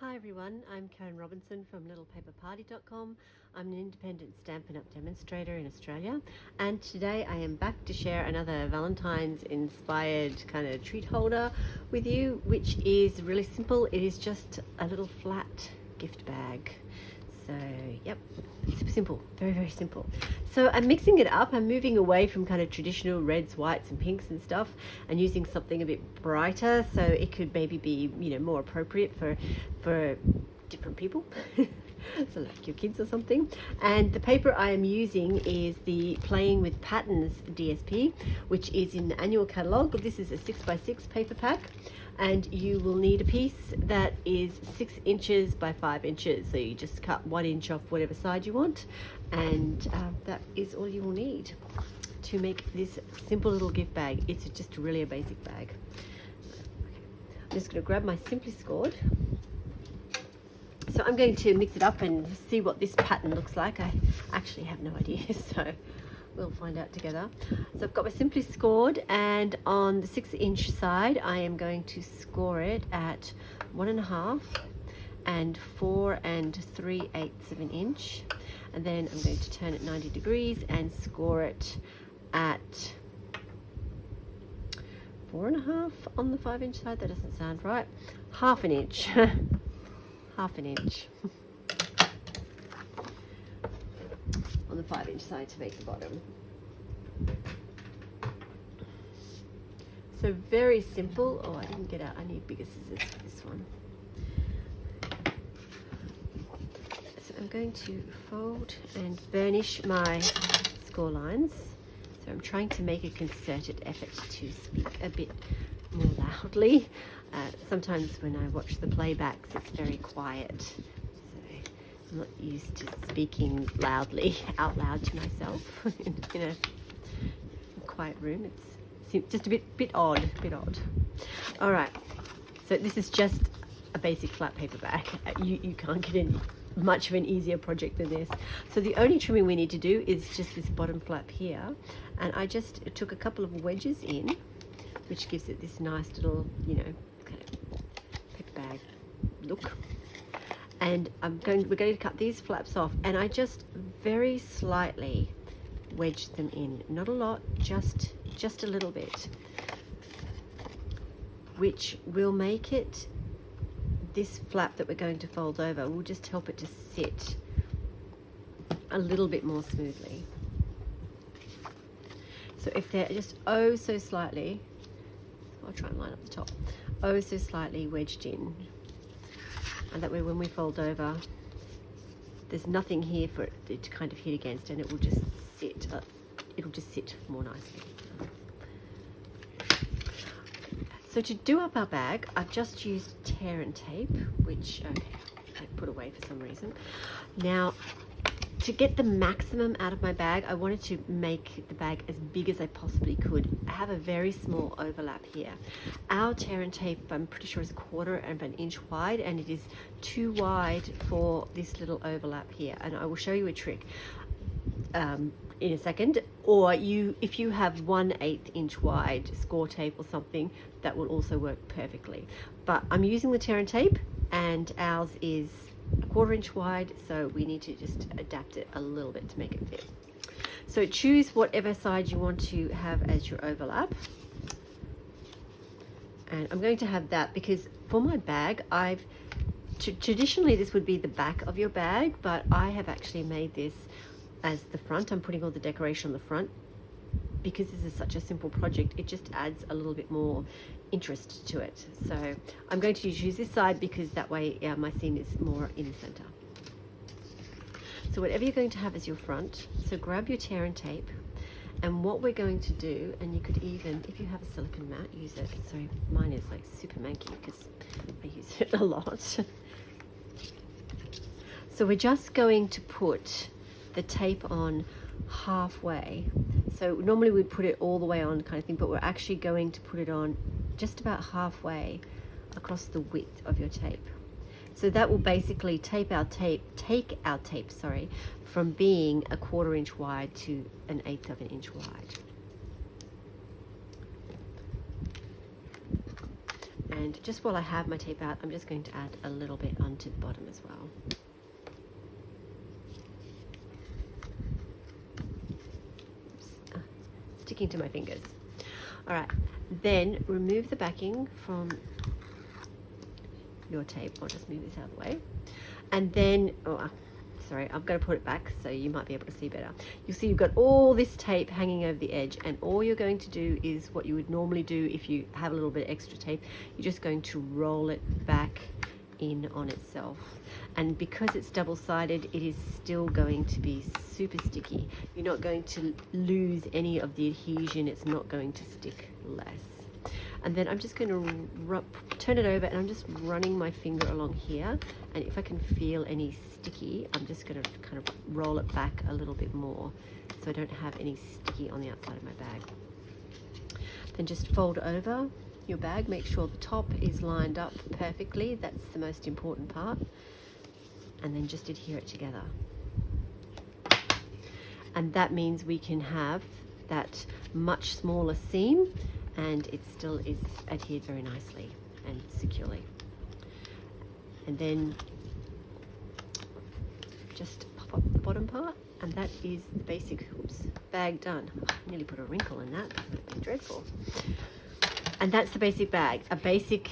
Hi everyone, I'm Karen Robinson from littlepaperparty.com. I'm an independent Stampin' Up! Demonstrator in Australia, and today I am back to share another Valentine's inspired kind of treat holder with you, which is really simple. It is just a little flat gift bag. So, yep, super simple, very, very simple. So I'm mixing it up. I'm moving away from kind of traditional reds, whites, and pinks and stuff, and using something a bit brighter, so it could maybe be, more appropriate for different people. So like your kids or something. And the paper I am using is the Playing with Patterns DSP, which is in the annual catalogue. This is a 6x6 paper pack, and you will need a piece that is 6 inches by 5 inches. So you just cut 1 inch off whatever side you want, and that is all you will need to make this simple little gift bag. It's just really a basic bag. I'm just going to grab my Simply Scored. So I'm going to mix it up and see what this pattern looks like. I actually have no idea, so we'll find out together. So I've got my Simply Scored, and on the 6 inch side I am going to score it at 1.5 and 4 3/8 of an inch, and then I'm going to turn it 90 degrees and score it at 4.5 on the 5 inch side. That doesn't sound right. Half an inch. Half an inch on the 5 inch side to make the bottom. So very simple. Oh, I didn't get out. I need bigger scissors for this one. So I'm going to fold and burnish my score lines. So I'm trying to make a concerted effort to speak a bit more loudly. Sometimes when I watch the playbacks, it's very quiet, so I'm not used to speaking loudly out loud to myself in a quiet room. It's just a bit odd. All right, so this is just a basic flat paper bag. You can't get any much of an easier project than this. So the only trimming we need to do is just this bottom flap here, and I just took a couple of wedges in, which gives it this nice little, kind of paper bag look. And we're going to cut these flaps off, and I just very slightly wedge them in. Not a lot, just a little bit, which will make it, this flap that we're going to fold over will just help it to sit a little bit more smoothly. So if they're just oh so slightly, I'll try and line up the top, oh so slightly wedged in, and that way when we fold over there's nothing here for it to kind of hit against, and it will just sit more nicely. So to do up our bag, I've just used tear and tape, which I put away for some reason. Now, to get the maximum out of my bag, I wanted to make the bag as big as I possibly could. I have a very small overlap here. Our tear and tape, I'm pretty sure, is 1/4 of an inch wide, and it is too wide for this little overlap here. And I will show you a trick in a second. Or if you have 1/8 inch wide score tape or something, that will also work perfectly. But I'm using the tear and tape, and ours is 1/4 inch wide, so we need to just adapt it a little bit to make it fit. So choose whatever side you want to have as your overlap, and I'm going to have that because for my bag, traditionally this would be the back of your bag, but I have actually made this as the front. I'm putting all the decoration on the front because this is such a simple project. It just adds a little bit more interest to it. So I'm going to choose this side because that way my seam is more in the center. So whatever you're going to have as your front, so grab your tear and tape, and what we're going to do, and you could even, if you have a silicone mat, use it. Sorry, mine is like super manky because I use it a lot. So we're just going to put the tape on halfway. So normally we'd put it all the way on kind of thing, but we're actually going to put it on just about halfway across the width of your tape. So that will basically take our tape from being 1/4 inch wide to 1/8 of an inch wide. And just while I have my tape out, I'm just going to add a little bit onto the bottom as well. Sticking to my fingers. All right, then remove the backing from your tape. I'll just move this out of the way. And then, sorry, I'm going to put it back so you might be able to see better. You'll see you've got all this tape hanging over the edge, and all you're going to do is what you would normally do if you have a little bit of extra tape. You're just going to roll it back in on itself. And because it's double-sided, it is still going to be super sticky. You're not going to lose any of the adhesion. It's not going to stick less. And then I'm just going to turn it over, and I'm just running my finger along here, and if I can feel any sticky, I'm just going to kind of roll it back a little bit more so I don't have any sticky on the outside of my bag. Then just fold over your bag, make sure the top is lined up perfectly. That's the most important part. And then just adhere it together. And that means we can have that much smaller seam, and it still is adhered very nicely and securely. And then just pop up the bottom part, and that is the basic bag done. I nearly put a wrinkle in that. That would have been dreadful. And that's the basic bag, a basic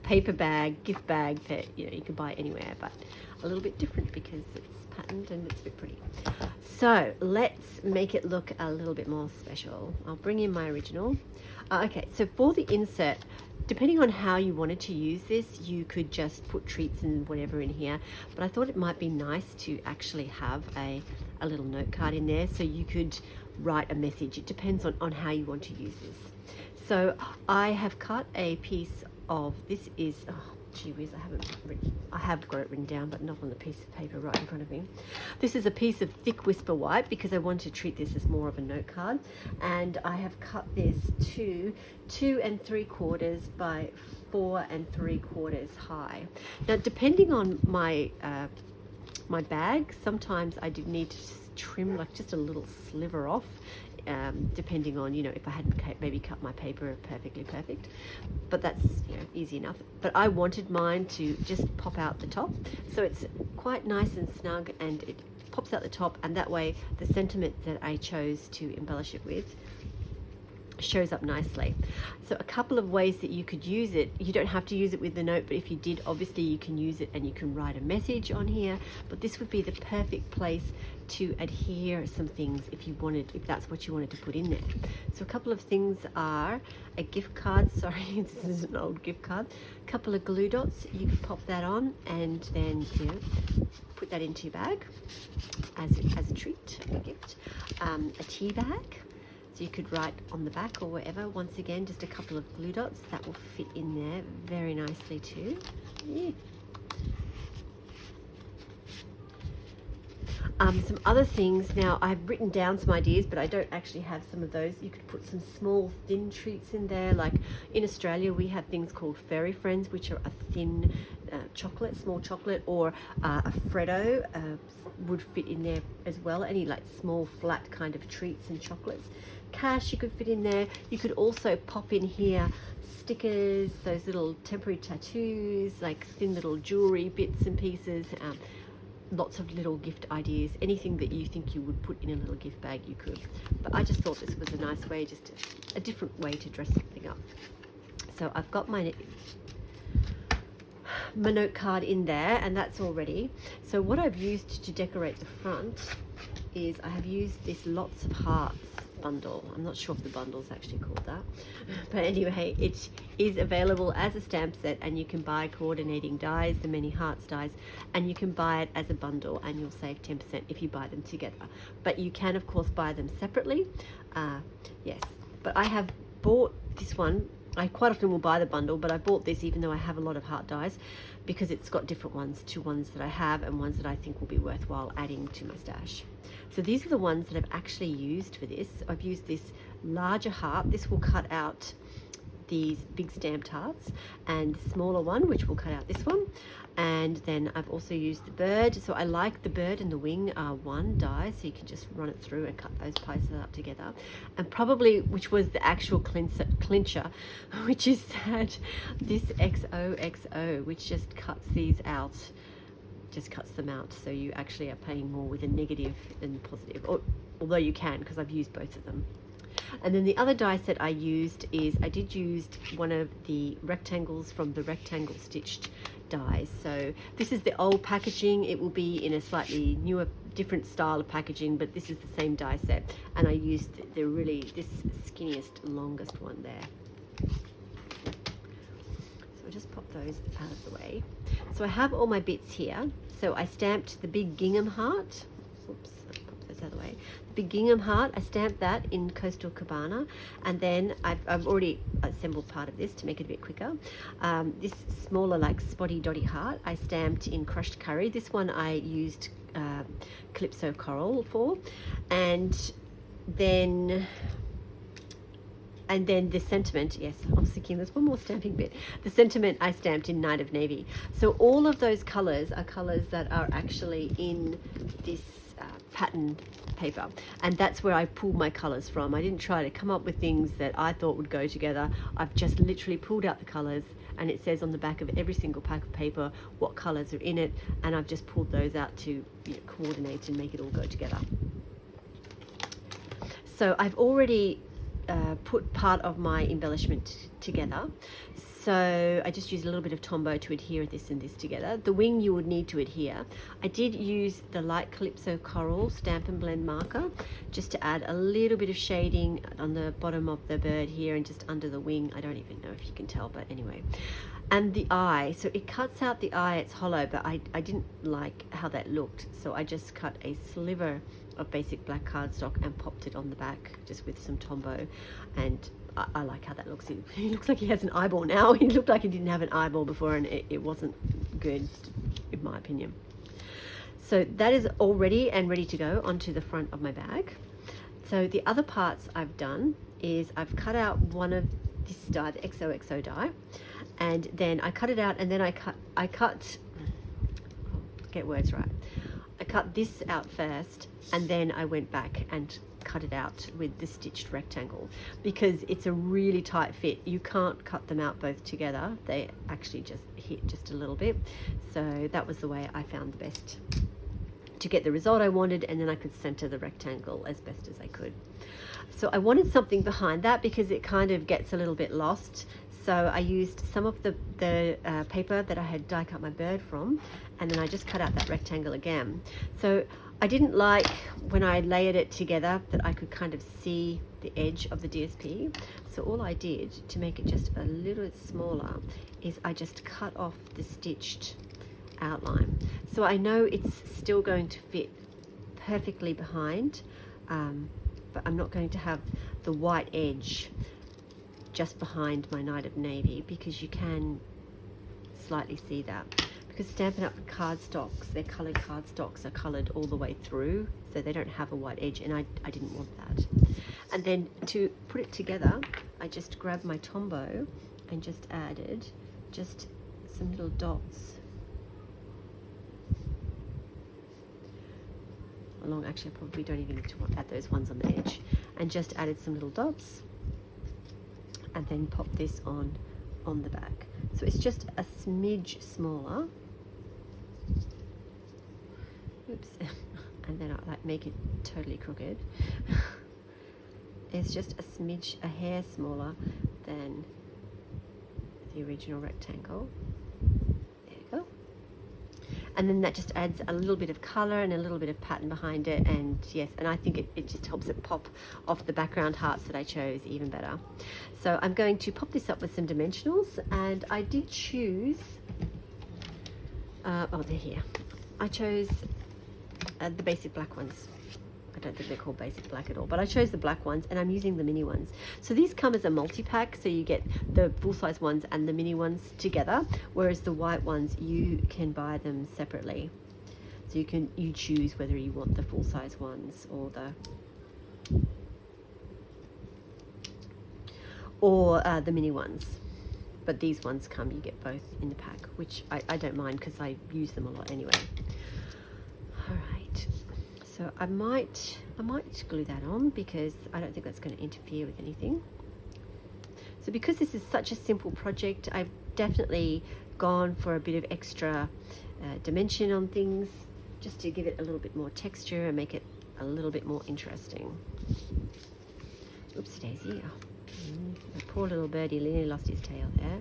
paper bag, gift bag that you can buy anywhere, but a little bit different because it's patterned and it's a bit pretty. So let's make it look a little bit more special. I'll bring in my original. Okay, so for the insert, depending on how you wanted to use this, you could just put treats and whatever in here, but I thought it might be nice to actually have a little note card in there so you could write a message. It depends on how you want to use this. So I have cut a piece of, this is, oh gee whiz, I have got it written down, but not on the piece of paper right in front of me. This is a piece of thick whisper white because I want to treat this as more of a note card, and I have cut this to 2 3/4 by 4 3/4 high. Now, depending on my my bag, sometimes I did need to trim like just a little sliver off, depending on if I hadn't maybe cut my paper perfectly perfect, but that's easy enough. But I wanted mine to just pop out the top, so it's quite nice and snug, and it pops out the top, and that way the sentiment that I chose to embellish it with shows up nicely. So a couple of ways that you could use it. You don't have to use it with the note, but if you did, obviously you can use it and you can write a message on here, but this would be the perfect place to adhere some things if that's what you wanted to put in there. So a couple of things are a gift card, sorry, this is an old gift card, a couple of glue dots, you can pop that on and then put that into your bag as a treat, a gift. A tea bag, so you could write on the back or wherever. Once again, just a couple of glue dots that will fit in there very nicely too. Yeah. Some other things. Now, I've written down some ideas, but I don't actually have some of those. You could put some small thin treats in there. Like in Australia, we have things called Fairy Friends, which are a thin chocolate, small chocolate, or a Freddo would fit in there as well. Any like small flat kind of treats and chocolates. Cash you could fit in there. You could also pop in here stickers, those little temporary tattoos, like thin little jewelry bits and pieces. Lots of little gift ideas. Anything that you think you would put in a little gift bag, you could. But I just thought this was a nice way, just a different way to dress something up. So I've got my note card in there, and that's all ready. So what I've used to decorate the front is I have used this Lots of Hearts bundle. I'm not sure if the bundle's actually called that, but anyway, it is available as a stamp set, and you can buy coordinating dies, the many hearts dies, and you can buy it as a bundle, and you'll save 10% if you buy them together. But you can of course buy them separately. Yes, but I have bought this one. I quite often will buy the bundle, but I bought this even though I have a lot of heart dies, because it's got different ones to ones that I have and ones that I think will be worthwhile adding to my stash. So these are the ones that I've actually used for this. I've used this larger heart. This will cut out these big stamped hearts, and the smaller one, which will cut out this one. And then I've also used the bird. So I like the bird and the wing are one die, so you can just run it through and cut those pieces up together. And probably, which was the actual clincher, which is that this XOXO, which just cuts these out, just cuts them out. So you actually are paying more with a negative than positive, although you can, because I've used both of them. And then the other die set I used is, I did use one of the rectangles from the rectangle stitched dies. So this is the old packaging. It will be in a slightly newer, different style of packaging, but this is the same die set. And I used this skinniest, longest one there. So I'll just pop those out of the way. So I have all my bits here. So I stamped the big gingham heart. Oops, I'll pop those out of the way. The big gingham heart, I stamped that in Coastal Cabana, and then I've already assembled part of this to make it a bit quicker. This smaller, like spotty dotty heart, I stamped in Crushed Curry. This one I used Calypso Coral for, and then the sentiment, yes, I was thinking there's one more stamping bit. The sentiment I stamped in Night of Navy. So all of those colors are colors that are actually in this pattern paper, and that's where I pulled my colors from. I didn't try to come up with things that I thought would go together. I've just literally pulled out the colors, and it says on the back of every single pack of paper what colors are in it, and I've just pulled those out to coordinate and make it all go together. So I've already put part of my embellishment together. So I just used a little bit of Tombow to adhere this and this together. The wing you would need to adhere. I did use the light Calypso Coral Stampin' Blend marker just to add a little bit of shading on the bottom of the bird here and just under the wing. I don't even know if you can tell, but anyway. And the eye, so it cuts out the eye, it's hollow, but I didn't like how that looked. So I just cut a sliver of basic black cardstock and popped it on the back just with some Tombow, and I like how that looks. He looks like he has an eyeball now. He looked like he didn't have an eyeball before, and it wasn't good in my opinion. So that is all ready and ready to go onto the front of my bag. So the other parts I've done is I've cut out one of this die, the XOXO die, and then I cut it out, and then I cut get words right. I cut this out first, and then I went back and cut it out with the stitched rectangle, because it's a really tight fit. You can't cut them out both together. They actually just hit just a little bit. So that was the way I found the best to get the result I wanted, and then I could center the rectangle as best as I could. So I wanted something behind that because it kind of gets a little bit lost. So I used some of the paper that I had die cut my bird from, and then I just cut out that rectangle again. So I didn't like when I layered it together that I could kind of see the edge of the DSP. So all I did to make it just a little bit smaller is I just cut off the stitched outline. So I know it's still going to fit perfectly behind, but I'm not going to have the white edge just behind my Night of Navy, because you can slightly see that. Because Stampin' Up! Cardstocks, their coloured cardstocks are coloured all the way through, so they don't have a white edge, and I didn't want that. And then to put it together, I just grabbed my Tombow and just added just some little dots along. Actually, I probably don't even need to add those ones on the edge, and just added some little dots, and then pop this on the back. So it's just a smidge smaller. Oops. And then I like make it totally crooked. It's just a smidge, a hair smaller than the original rectangle. There you go. And then that just adds a little bit of color and a little bit of pattern behind it, and yes, and I think it just helps it pop off the background hearts that I chose even better. So I'm going to pop this up with some dimensionals, and I did choose oh, they're here. I chose the basic black ones. I don't think they're called basic black at all, but I chose the black ones, and I'm using the mini ones. So these come as a multi-pack, so you get the full-size ones and the mini ones together, whereas the white ones, you can buy them separately. So you choose whether you want the full-size ones or the mini ones. But these ones come, you get both in the pack, which I don't mind because I use them a lot anyway. All right, so I might glue that on because I don't think that's going to interfere with anything. So because this is such a simple project, I've definitely gone for a bit of extra dimension on things just to give it a little bit more texture and make it a little bit more interesting. Oopsie daisy. Oh, the poor little birdie nearly lost his tail there.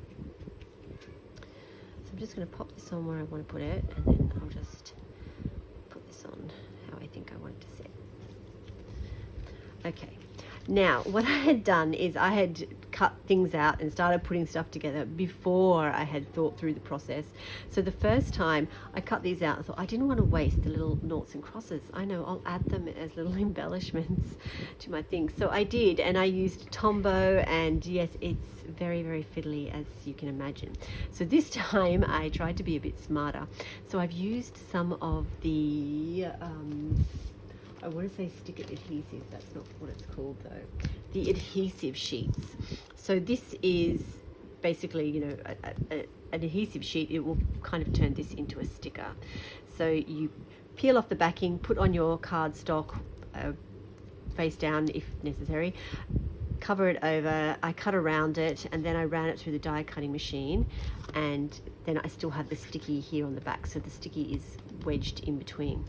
So I'm just going to pop this on where I want to put it, and then I'll just put this on how I think I want it to sit. Okay, now what I had done is I had cut things out and started putting stuff together before I had thought through the process. So the first time I cut these out, I thought I didn't want to waste the little noughts and crosses. I know, I'll add them as little embellishments to my things. So I did, and I used Tombow, and yes, it's very, very fiddly, as you can imagine. So this time I tried to be a bit smarter. So I've used some of the I want to say sticker adhesive, that's not what it's called though. The adhesive sheets. So this is basically, you know, an adhesive sheet. It will kind of turn this into a sticker. So you peel off the backing, put on your cardstock face down if necessary, cover it over. I cut around it, and then I ran it through the die cutting machine, and then I still have the sticky here on the back, so the sticky is wedged in between.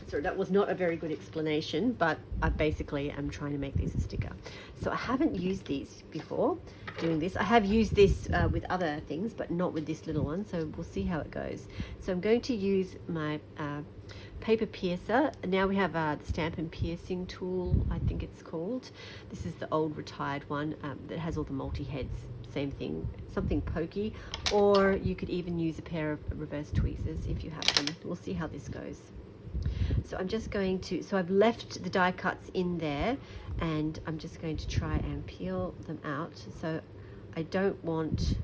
So that was not a very good explanation, but I basically am trying to make these a sticker. So I haven't used these before doing this. I have used this with other things, but not with this little one, so we'll see how it goes. So I'm going to use my paper piercer. Now we have the Stampin piercing tool, I think it's called. This is the old retired one that has all the multi-heads. Same thing, something pokey, or you could even use a pair of reverse tweezers if you have them. We'll see how this goes. So I'm just going to, so I've left the die cuts in there, and I'm just going to try and peel them out. So I don't want,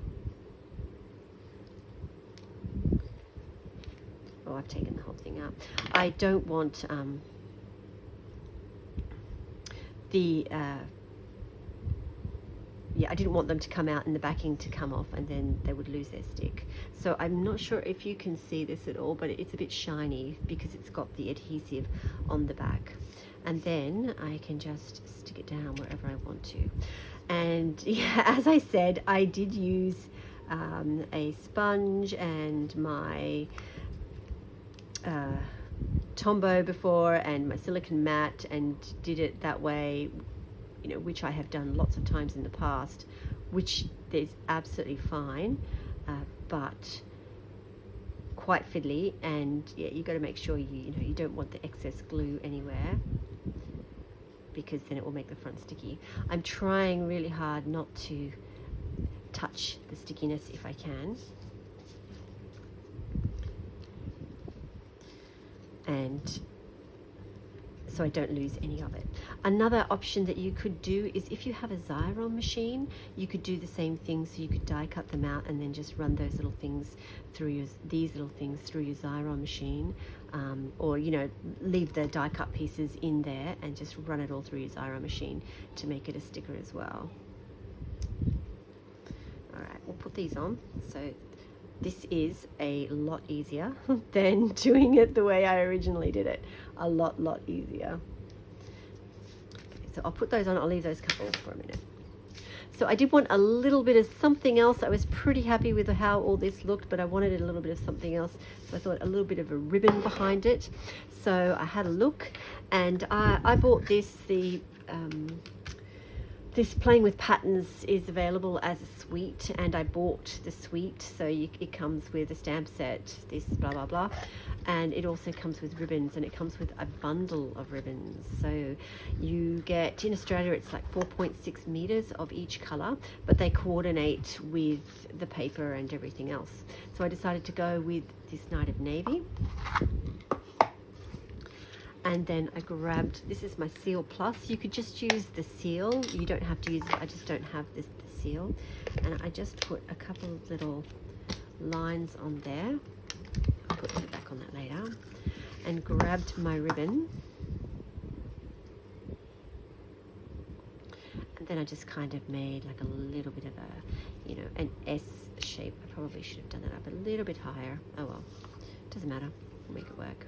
oh, I've taken the whole thing out. I don't want I didn't want them to come out and the backing to come off, and then they would lose their stick. So I'm not sure if you can see this at all, but it's a bit shiny because it's got the adhesive on the back. And then I can just stick it down wherever I want to. And yeah, as I said, I did use a sponge and my Tombow before and my silicone mat, and did it that way, you know, which I have done lots of times in the past, which is absolutely fine, but quite fiddly. And yeah, you got to make sure you don't want the excess glue anywhere, because then it will make the front sticky. I'm trying really hard not to touch the stickiness if I can. And so I don't lose any of it. Another option that you could do is, if you have a Xyron machine, you could do the same thing. So you could die cut them out and then just run those little things through these little things through your Xyron machine, or leave the die cut pieces in there and just run it all through your Xyron machine to make it a sticker as well. All right, we'll put these on. So this is a lot easier than doing it the way I originally did it. A lot easier. Okay, so I'll put those on. I'll leave those couple for a minute. So I did want a little bit of something else. I was pretty happy with how all this looked, but I wanted a little bit of something else. So I thought a little bit of a ribbon behind it. So I had a look, and I bought this. This Playing with Patterns is available as a suite, and I bought the suite. So it comes with a stamp set, this blah blah blah, and it also comes with ribbons, and it comes with a bundle of ribbons. So you get, in Australia it's like 4.6 meters of each color, but they coordinate with the paper and everything else. So I decided to go with this Night of Navy. And then I grabbed, this is my Seal Plus. You could just use the seal. You don't have to use it. I just don't have the seal. And I just put a couple of little lines on there. I'll put it back on that later. And grabbed my ribbon. And then I just kind of made like a little bit of a, you know, an S shape. I probably should have done that up a little bit higher. Oh well, doesn't matter, we'll make it work.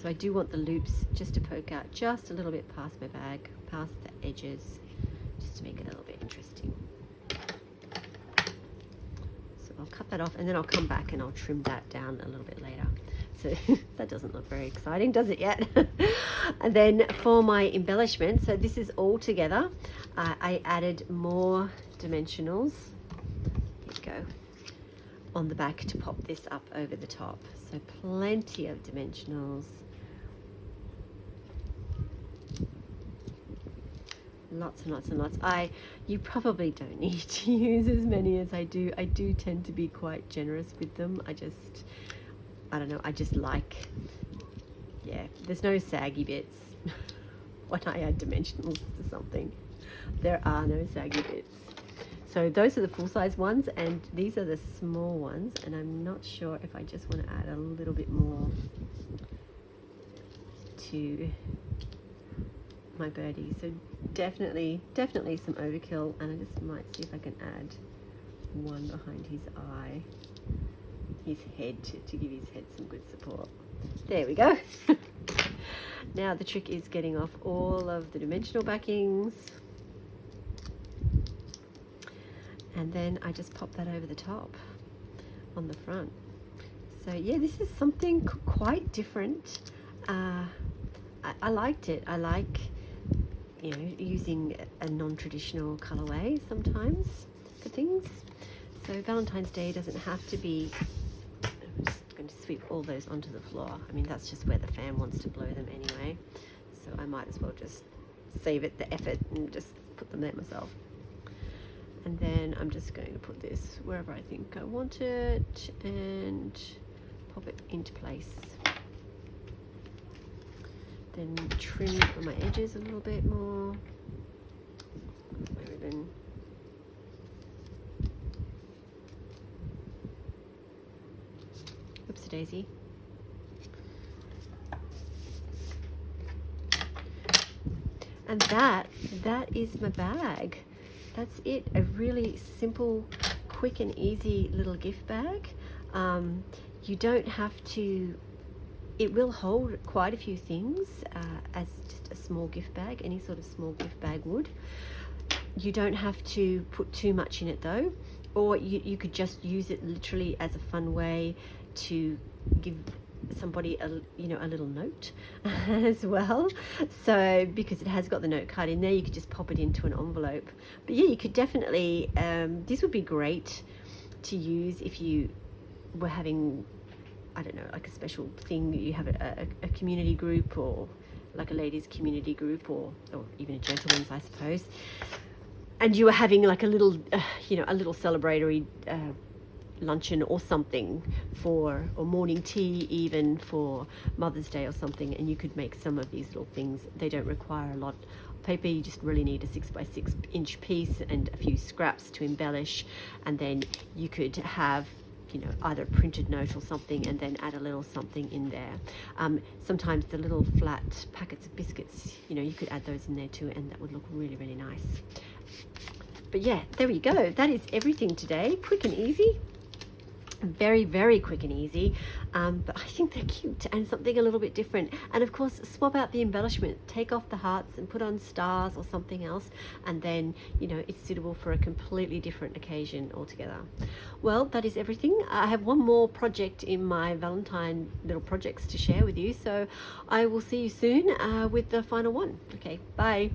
So I do want the loops just to poke out just a little bit past my bag, past the edges, just to make it a little bit interesting. So I'll cut that off and then I'll come back and I'll trim that down a little bit later. So that doesn't look very exciting, does it yet? And then for my embellishment, so this is all together. I added more dimensionals. Here we go. On the back to pop this up over the top. So plenty of dimensionals. Lots and lots and lots. You probably don't need to use as many as I do. I do tend to be quite generous with them. I don't know, I just like, yeah, there's no saggy bits when I add dimensionals to something. There are no saggy bits. So those are the full-size ones and these are the small ones, and I'm not sure if I just want to add a little bit more to my birdie. So definitely some overkill, and I just might see if I can add one behind his eye, his head, to give his head some good support. There we go. Now the trick is getting off all of the dimensional backings, and then I just pop that over the top on the front. So yeah, this is something quite different. I liked it. I like, you know, using a non-traditional colorway sometimes for things. So Valentine's Day doesn't have to be, I'm just going to sweep all those onto the floor. I mean, that's just where the fan wants to blow them anyway. So I might as well just save it the effort and just put them there myself. And then I'm just going to put this wherever I think I want it and pop it into place. Then trim on my edges a little bit more. My ribbon. Oopsie daisy. And that is my bag. That's it. A really simple, quick and easy little gift bag. You don't have to, it will hold quite a few things as just a small gift bag, any sort of small gift bag would. You don't have to put too much in it though, or you could just use it literally as a fun way to give somebody a little note as well. So because it has got the note card in there, you could just pop it into an envelope. But yeah, you could definitely, this would be great to use if you were having, I don't know, like a special thing. You have a community group, or like a ladies community group, or even a gentleman's, I suppose, and you were having like a little a little celebratory luncheon or something or morning tea even for Mother's Day or something, and you could make some of these little things. They don't require a lot of paper. You just really need a 6x6 inch piece and a few scraps to embellish, and then you could have either a printed note or something, and then add a little something in there. Sometimes the little flat packets of biscuits, you could add those in there too, and that would look really, really nice. But yeah, there we go. That is everything today. Quick and easy. Very, very quick and easy, but I think they're cute and something a little bit different. And of course, swap out the embellishment, take off the hearts and put on stars or something else, and then it's suitable for a completely different occasion altogether. Well, that is everything. I have one more project in my Valentine little projects to share with you, so I will see you soon with the final one. Okay, bye.